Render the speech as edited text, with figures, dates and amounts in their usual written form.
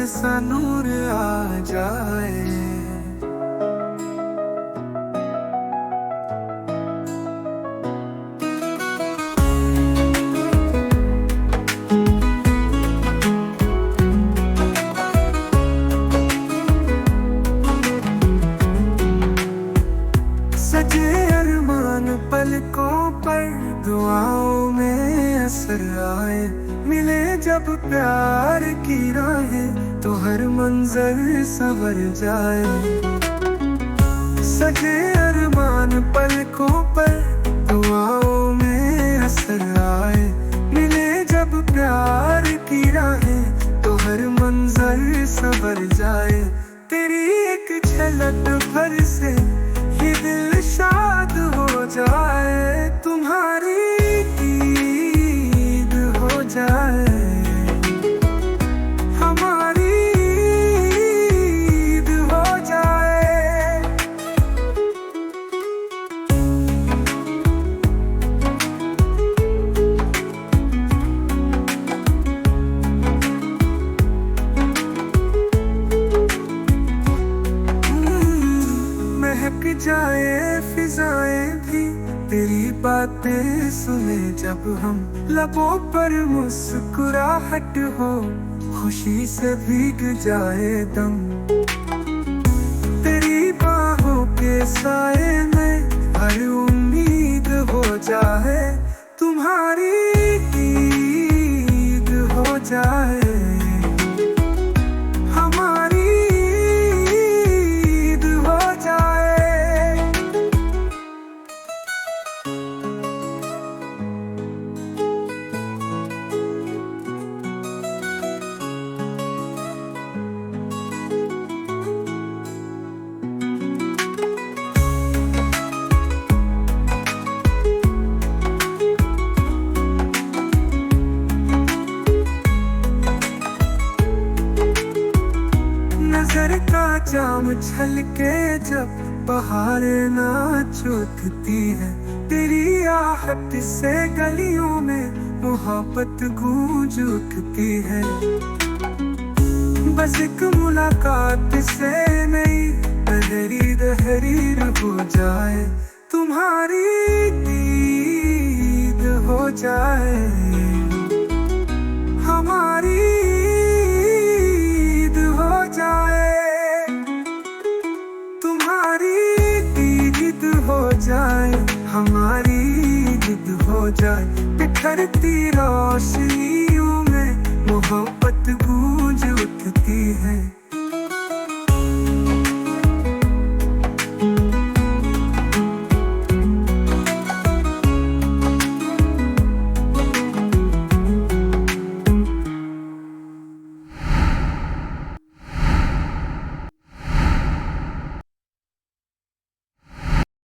सा नूर आ जाए। सजे अरमान पलकों पर दुआओं में असर आए। मिले जब प्यार की राहें तो हर मंजर संवर जाए। सजे अरमान पलकों पर दुआओं में असर आए। मिले जब प्यार की राहें तो हर मंजर संवर जाए। तेरी एक झलक भर से ये दिल शाद हो जाए। तुम्हारी ईद हो जाए, हमारी ईद हो जाए। महक जाए फिजाएं भी तेरी बातें सुने जब हम। लबों पर मुस्कुराहट हो, खुशी से भीग जाए दम। तेरी बाहों के साए में हर उम्मीद हो जाए। तुम्हारी ईद हो जाए, हमारी ईद हो जाए। नजर का जाम छलके जब बहारें नाच उठती है। तेरी आहट से गलियों में मोहब्बत गूंज उठती है। बस एक मुलाकात से नई तहरीर तहरीर हो जाए। तुम्हारी ईद हो जाए, हमारी ईद हो जाए। तुम्हारी ईद हो जाए, हमारी ईद हो जाए। बिखरती रोशनियों में मोहब्बत गूंज उठती है।